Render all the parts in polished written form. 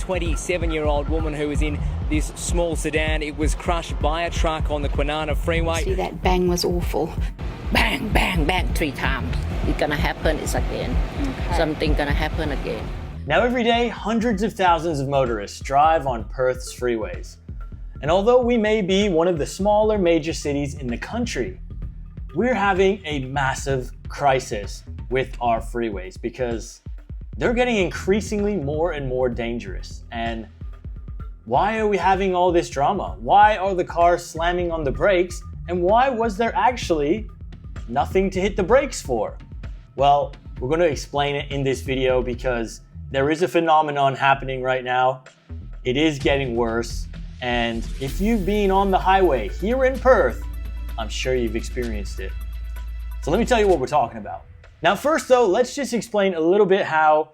27-year-old woman who was in this small sedan. It was crushed by a truck on the Kwinana Freeway. See, that bang was awful. Bang, bang, bang 3 times. It's gonna happen again. Okay. Something gonna happen again. Now every day, hundreds of thousands of motorists drive on Perth's freeways. And although we may be one of the smaller major cities in the country, we're having a massive crisis with our freeways because they're getting increasingly more and more dangerous. And why are we having all this drama? Why are the cars slamming on the brakes? And why was there actually nothing to hit the brakes for? Well, we're going to explain it in this video because there is a phenomenon happening right now. It is getting worse. And if you've been on the highway here in Perth, I'm sure you've experienced it. So let me tell you what we're talking about. Now first though, let's just explain a little bit how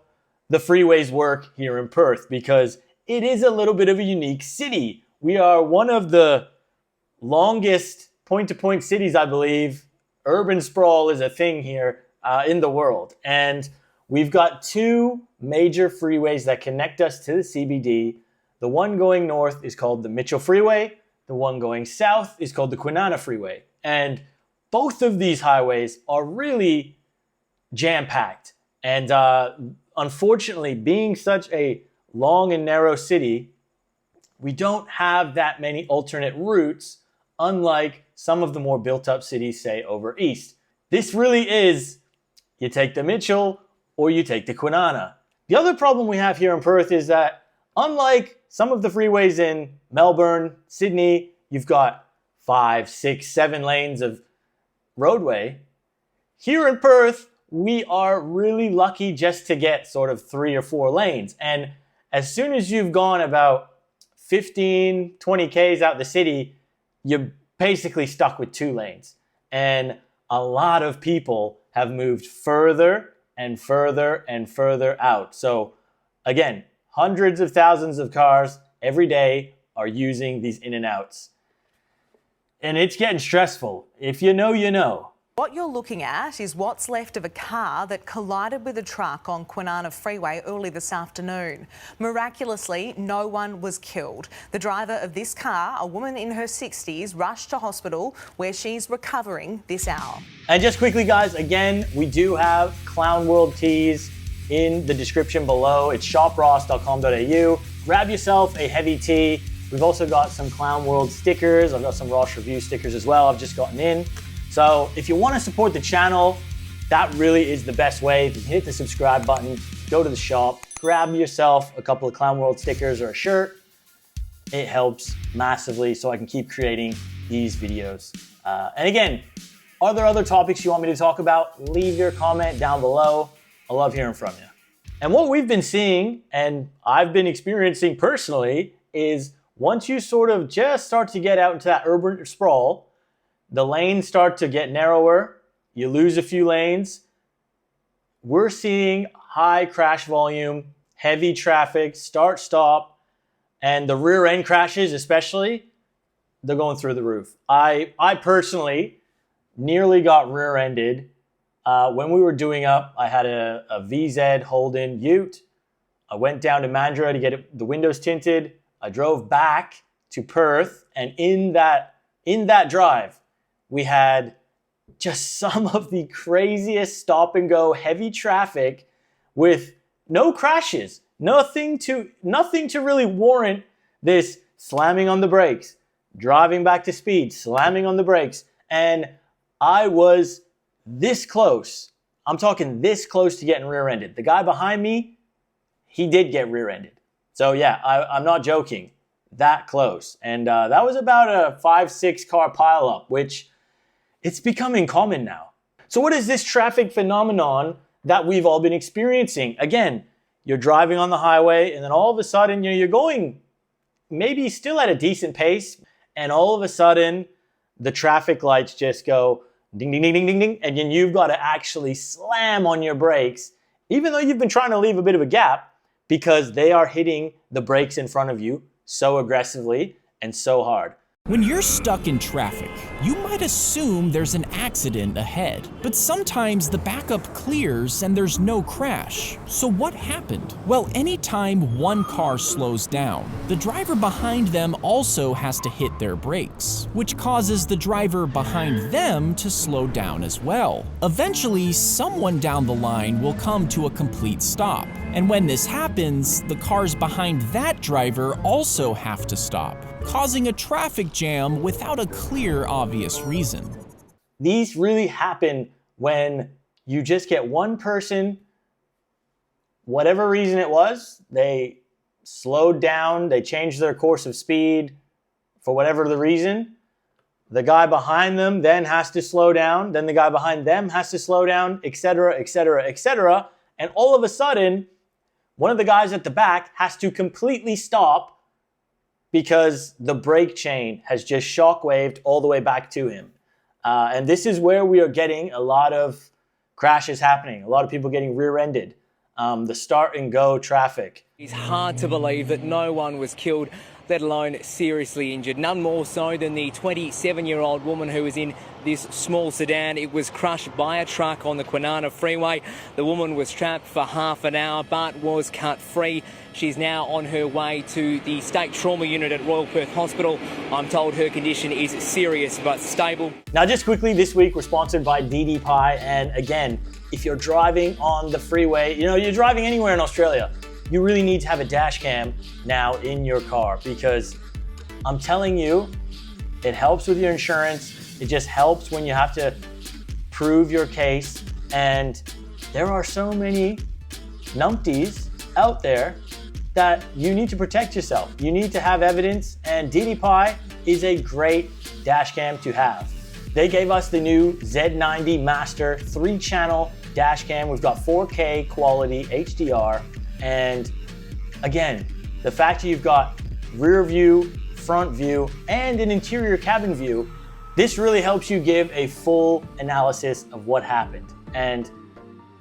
the freeways work here in Perth because it is a little bit of a unique city. We are one of the longest point-to-point cities, I believe. Urban sprawl is a thing here in the world. And we've got 2 major freeways that connect us to the CBD. The one going north is called the Mitchell Freeway. The one going south is called the Kwinana Freeway. And both of these highways are really jam-packed. And unfortunately, being such a long and narrow city, we don't have that many alternate routes, unlike some of the more built-up cities, say, over east. This really is, you take the Mitchell or you take the Kwinana. The other problem we have here in Perth is that unlike some of the freeways in Melbourne, Sydney, you've got 5, 6, 7 lanes of roadway. Here in Perth, we are really lucky just to get sort of 3 or 4 lanes. And as soon as you've gone about 15, 20 Ks out the city, you're basically stuck with 2 lanes. And a lot of people have moved further and further and further out. So again, hundreds of thousands of cars every day are using these in and outs. And it's getting stressful. If you know, you know. What you're looking at is what's left of a car that collided with a truck on Kwinana Freeway early this afternoon. Miraculously, no one was killed. The driver of this car, a woman in her 60s, rushed to hospital where she's recovering this hour. And just quickly, guys, again, we do have Clown World tees in the description below. It's shopross.com.au. Grab yourself a heavy tee. We've also got some Clown World stickers. I've got some Ross Review stickers as well I've just gotten in. So if you want to support the channel, that really is the best way. If you hit the subscribe button, go to the shop, grab yourself a couple of Clown World stickers or a shirt. It helps massively so I can keep creating these videos. And again, are there other topics you want me to talk about? Leave your comment down below. I love hearing from you. And what we've been seeing, and I've been experiencing personally, is once you sort of just start to get out into that urban sprawl, the lanes start to get narrower, you lose a few lanes. We're seeing high crash volume, heavy traffic, start, stop, and the rear end crashes especially, they're going through the roof. I personally nearly got rear-ended. When we were doing up, I had a VZ Holden Ute. I went down to Mandurah to get the windows tinted. I drove back to Perth, and in that drive, we had just some of the craziest stop and go heavy traffic with no crashes, nothing to really warrant this slamming on the brakes, driving back to speed, slamming on the brakes. And I was this close. I'm talking this close to getting rear-ended. The guy behind me, he did get rear-ended. So yeah, I'm not joking, that close. And that was about a 5-6 car pileup, which it's becoming common now. So what is this traffic phenomenon that we've all been experiencing? Again, you're driving on the highway and then all of a sudden, you're going maybe still at a decent pace, and all of a sudden the traffic lights just go ding, ding, ding, ding, ding, ding, and then you've got to actually slam on your brakes, even though you've been trying to leave a bit of a gap, because they are hitting the brakes in front of you so aggressively and so hard. When you're stuck in traffic, you might assume there's an accident ahead, but sometimes the backup clears and there's no crash. So what happened? Well, anytime one car slows down, the driver behind them also has to hit their brakes, which causes the driver behind them to slow down as well. Eventually, someone down the line will come to a complete stop. And when this happens, the cars behind that driver also have to stop, causing a traffic jam without a clear, obvious reason. These really happen when you just get one person, whatever reason it was, they slowed down, they changed their course of speed for whatever the reason. The guy behind them then has to slow down, then the guy behind them has to slow down, etc., etc., etc. And all of a sudden, one of the guys at the back has to completely stop because the brake chain has just shockwaved all the way back to him. And this is where we are getting a lot of crashes happening, a lot of people getting rear-ended, the start and go traffic. It's hard to believe that no one was killed, let alone seriously injured. None more so than the 27-year-old woman who was in this small sedan. It was crushed by a truck on the Kwinana Freeway. The woman was trapped for half an hour but was cut free. She's now on her way to the State Trauma Unit at Royal Perth Hospital. I'm told her condition is serious but stable. Now just quickly, this week we're sponsored by DDPAI, and again, if you're driving on the freeway, you're driving anywhere in Australia, you really need to have a dash cam now in your car, because I'm telling you, it helps with your insurance. It just helps when you have to prove your case. And there are so many numpties out there that you need to protect yourself. You need to have evidence, and DDPAI is a great dash cam to have. They gave us the new Z90 Master 3-channel dash cam. We've got 4K quality HDR. And again, the fact that you've got rear view, front view, and an interior cabin view, this really helps you give a full analysis of what happened. And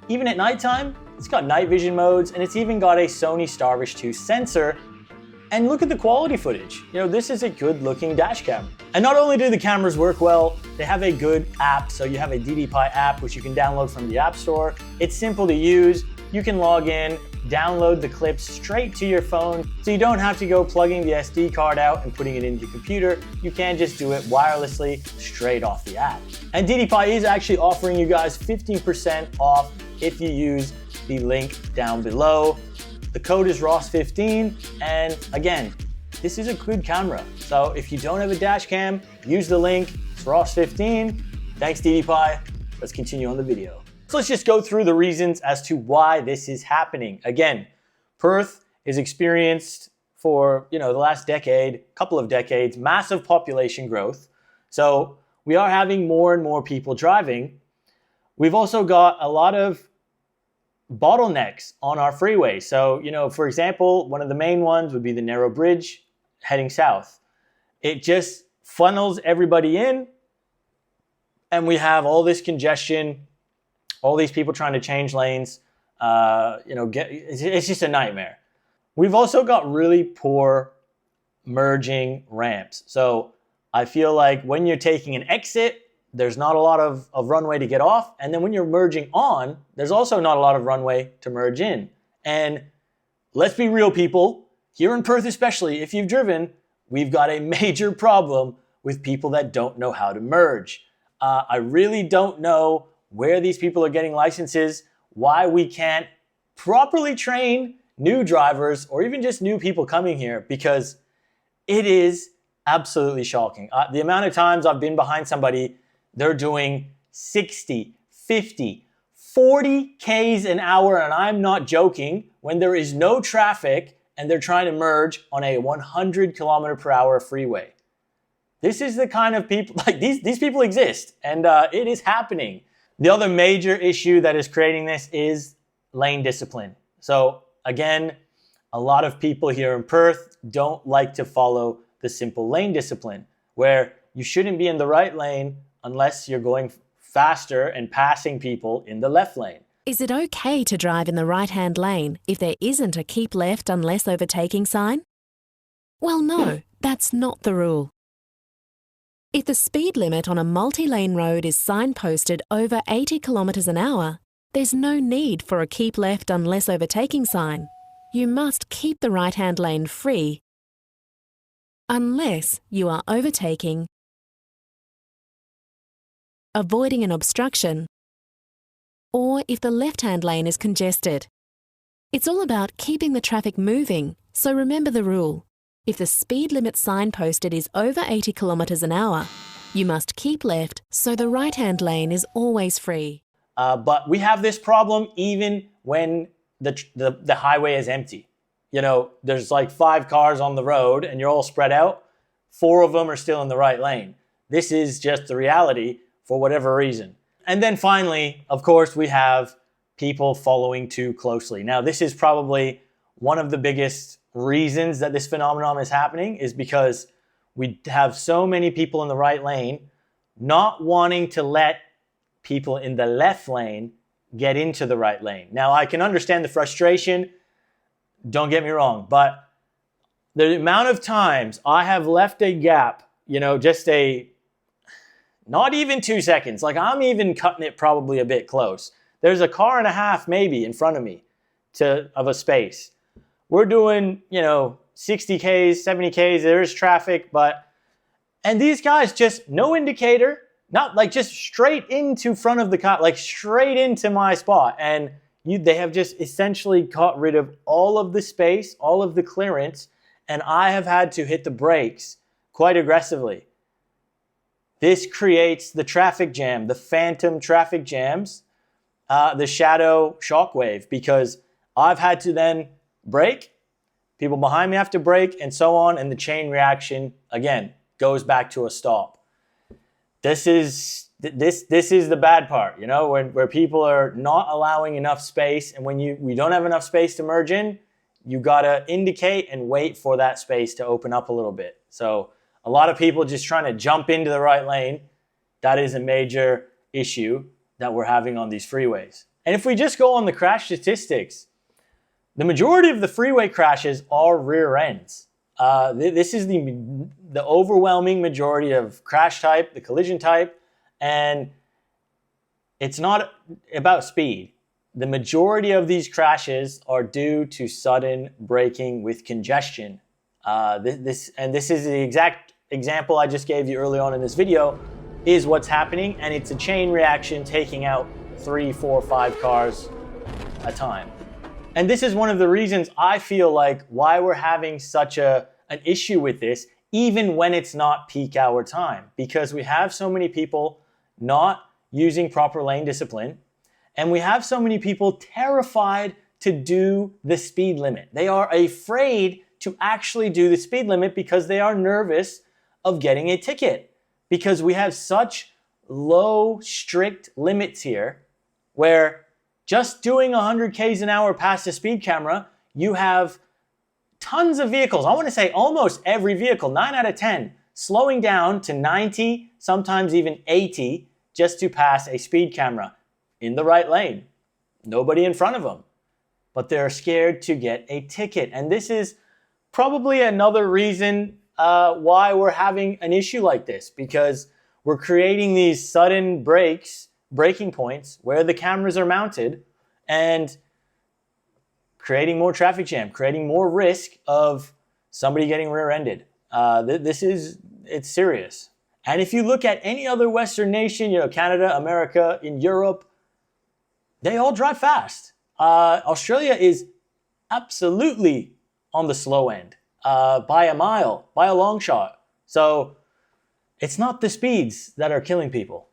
even at nighttime, it's got night vision modes, and it's even got a Sony Starvish 2 sensor. And look at the quality footage. This is a good looking dash cam. And not only do the cameras work well, they have a good app. So you have a DDPAI app, which you can download from the App Store. It's simple to use. You can log in, download the clips straight to your phone, so you don't have to go plugging the SD card out and putting it into your computer. You can just do it wirelessly straight off the app. And DDPAI is actually offering you guys 15% off if you use the link down below. The code is Ross15, and again, this is a good camera. So if you don't have a dash cam, use the link. It's Ross15. Thanks, DDPAI. Let's continue on the video. So let's just go through the reasons as to why this is happening. Again, Perth is experienced for the last couple of decades, massive population growth. So we are having more and more people driving. We've also got a lot of bottlenecks on our freeway. So, for example, one of the main ones would be the narrow bridge heading south. It just funnels everybody in, and we have all this congestion, all these people trying to change lanes. It's just a nightmare. We've also got really poor merging ramps. So I feel like when you're taking an exit, there's not a lot of runway to get off. And then when you're merging on, there's also not a lot of runway to merge in. And let's be real, people. Here in Perth especially, if you've driven, we've got a major problem with people that don't know how to merge. I really don't know where these people are getting licenses, why we can't properly train new drivers or even just new people coming here, because it is absolutely shocking. The amount of times I've been behind somebody, they're doing 60, 50, 40 Ks an hour, and I'm not joking, when there is no traffic and they're trying to merge on a 100 kilometer per hour freeway. This is the kind of people, these people exist, and it is happening. The other major issue that is creating this is lane discipline. So again, a lot of people here in Perth don't like to follow the simple lane discipline, where you shouldn't be in the right lane unless you're going faster and passing people in the left lane. Is it okay to drive in the right-hand lane if there isn't a keep left unless overtaking sign? Well, no, that's not the rule. If the speed limit on a multi-lane road is signposted over 80 kilometres an hour, there's no need for a keep left unless overtaking sign. You must keep the right-hand lane free unless you are overtaking, avoiding an obstruction, or if the left-hand lane is congested. It's all about keeping the traffic moving, so remember the rule. If the speed limit signposted is over 80 kilometres an hour, you must keep left so the right-hand lane is always free. But we have this problem even when the highway is empty. You know, there's like 5 cars on the road and you're all spread out. 4 of them are still in the right lane. This is just the reality for whatever reason. And then finally, of course, we have people following too closely. Now, this is probably one of the biggest reasons that this phenomenon is happening, is because we have so many people in the right lane not wanting to let people in the left lane get into the right lane. Now, I can understand the frustration, don't get me wrong, but the amount of times I have left a gap, you know, just not even 2 seconds, like I'm even cutting it probably a bit close. There's a car and a half maybe in front of me of a space. We're doing, you know, 60 Ks, 70 Ks, there's traffic, and these guys just no indicator, not like just straight into front of the car, like straight into my spot. And they have just essentially got rid of all of the space, all of the clearance, and I have had to hit the brakes quite aggressively. This creates the traffic jam, the phantom traffic jams, the shadow shockwave, because I've had to then brake, people behind me have to brake, and so on, and the chain reaction, again, goes back to a stop. This is the bad part, you know, where people are not allowing enough space, and when we don't have enough space to merge in, you gotta indicate and wait for that space to open up a little bit. So a lot of people just trying to jump into the right lane, that is a major issue that we're having on these freeways. And if we just go on the crash statistics, the majority of the freeway crashes are rear ends. This is the overwhelming majority of crash type, the collision type, and it's not about speed. The majority of these crashes are due to sudden braking with congestion. This is the exact example I just gave you early on in this video, is what's happening, and it's a chain reaction taking out 3, 4, 5 cars a time. And this is one of the reasons I feel like why we're having such an issue with this, even when it's not peak hour time, because we have so many people not using proper lane discipline, and we have so many people terrified to do the speed limit. They are afraid to actually do the speed limit because they are nervous of getting a ticket, because we have such low, strict limits here where just doing 100 Ks an hour past a speed camera, you have tons of vehicles. I want to say almost every vehicle, 9 out of 10, slowing down to 90, sometimes even 80, just to pass a speed camera in the right lane. Nobody in front of them. But they're scared to get a ticket. And this is probably another reason why we're having an issue like this, because we're creating these sudden braking points where the cameras are mounted and creating more traffic jam, creating more risk of somebody getting rear-ended. It's serious. And if you look at any other Western nation, you know, Canada, America, in Europe, they all drive fast. Australia is absolutely on the slow end, by a mile, by a long shot. So it's not the speeds that are killing people.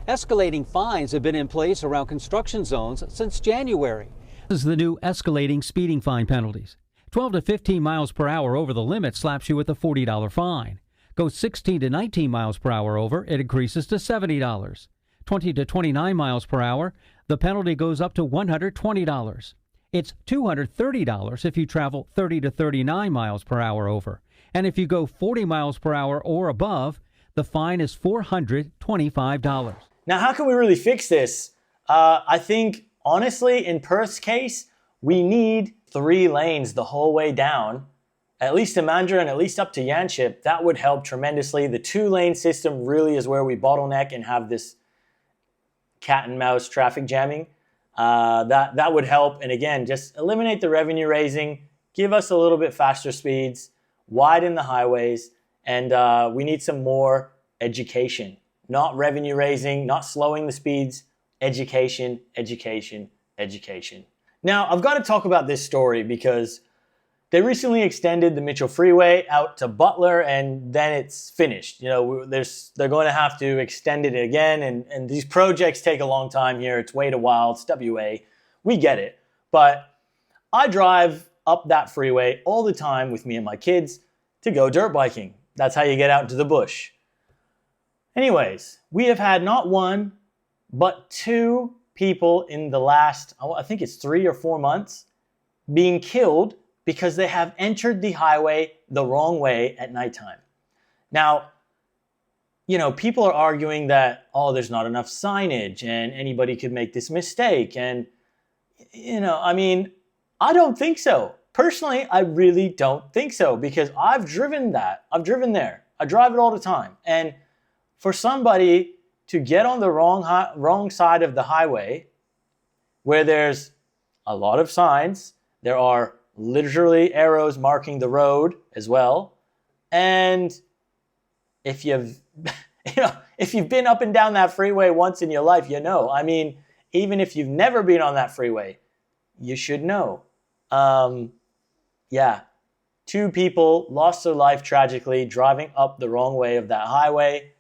Escalating fines have been in place around construction zones since January. This is the new escalating speeding fine penalties. 12 to 15 miles per hour over the limit slaps you with a $40 fine. Go 16 to 19 miles per hour over, it increases to $70. 20 to 29 miles per hour, the penalty goes up to $120. It's $230 if you travel 30 to 39 miles per hour over. And if you go 40 miles per hour or above, the fine is $425. Now, how can we really fix this? I think, honestly, in Perth's case, we need 3 lanes the whole way down, at least to Mandurah and at least up to Yanchep, that would help tremendously. The 2-lane system really is where we bottleneck and have this cat and mouse traffic jamming. That would help. And again, just eliminate the revenue raising, give us a little bit faster speeds, widen the highways, and we need some more education. Not revenue raising, not slowing the speeds, education, education, education. Now, I've got to talk about this story because they recently extended the Mitchell Freeway out to Butler, and then it's finished. You know, they're going to have to extend it again, and these projects take a long time here. It's wait a while. It's WA. We get it. But I drive up that freeway all the time with me and my kids to go dirt biking. That's how you get out into the bush. Anyways, we have had not one, but 2 people in the last, I think it's 3 or 4 months, being killed because they have entered the highway the wrong way at nighttime. Now, you know, people are arguing that, oh, there's not enough signage and anybody could make this mistake. And, you know, I mean, I don't think so. Personally, I really don't think so because I've driven that. I've driven there. I drive it all the time. And for somebody to get on the wrong side of the highway where there's a lot of signs, there are literally arrows marking the road as well. And if you've been up and down that freeway once in your life, you know. I mean, even if you've never been on that freeway, you should know. Yeah, 2 people lost their life tragically driving up the wrong way of that highway.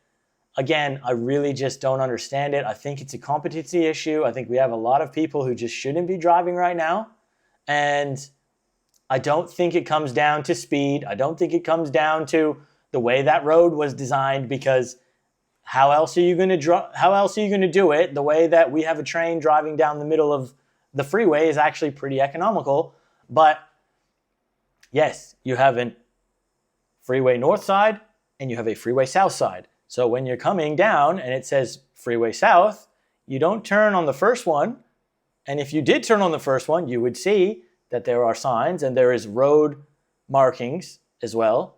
Again, I really just don't understand it. I think it's a competency issue. I think we have a lot of people who just shouldn't be driving right now. And I don't think it comes down to speed. I don't think it comes down to the way that road was designed, because how else are you going to do it? The way that we have a train driving down the middle of the freeway is actually pretty economical. But yes, you have a freeway north side and you have a freeway south side. So when you're coming down and it says freeway south, you don't turn on the first one. And if you did turn on the first one, you would see that there are signs and there is road markings as well.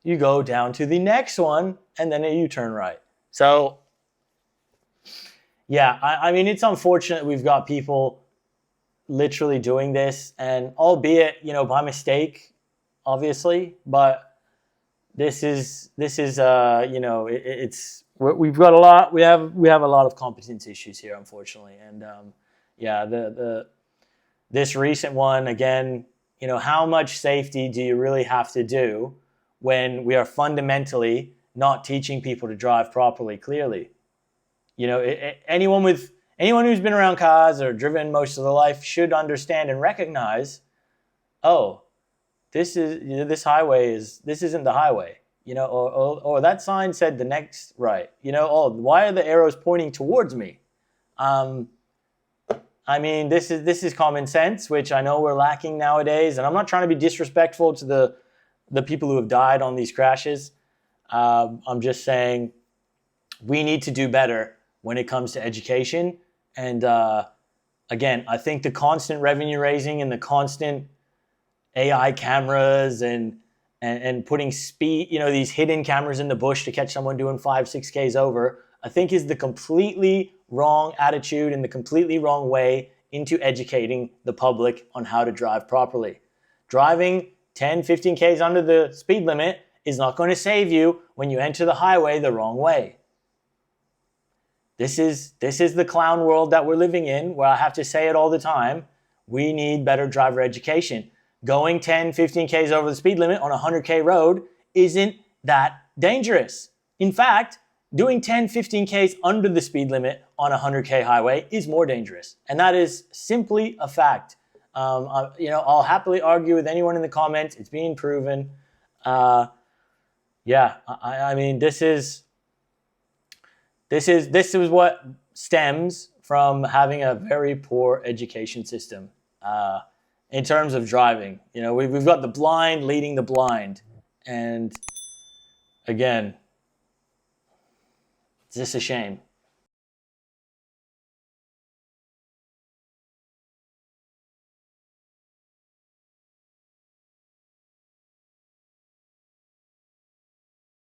You go down to the next one and then you turn right. So yeah, I mean, it's unfortunate we've got people literally doing this, and albeit, you know, by mistake, obviously, but this is you know, we've got a lot, we have a lot of competence issues here, unfortunately. And yeah, this recent one, again, you know, how much safety do you really have to do when we are fundamentally not teaching people to drive properly, clearly? You know, anyone who's been around cars or driven most of their life should understand and recognize, oh, this isn't the highway, you know, or that sign said the next right, you know, oh, why are the arrows pointing towards me? I mean, this is common sense, which I know we're lacking nowadays, and I'm not trying to be disrespectful to the people who have died on these crashes. I'm just saying we need to do better when it comes to education. And again, I think the constant revenue raising and the constant AI cameras and putting speed, you know, these hidden cameras in the bush to catch someone doing 5-6 Ks over, I think is the completely wrong attitude and the completely wrong way into educating the public on how to drive properly. Driving 10-15 Ks under the speed limit is not going to save you when you enter the highway the wrong way. This is the clown world that we're living in, where I have to say it all the time. We need better driver education. Going 10-15 Ks over the speed limit on a 100K road isn't that dangerous. In fact, doing 10-15 Ks under the speed limit on a 100K highway is more dangerous. And that is simply a fact. You know, I'll happily argue with anyone in the comments. It's being proven. Yeah, I mean, this is what stems from having a very poor education system in terms of driving. You know, we've got the blind leading the blind. And again, it's just a shame.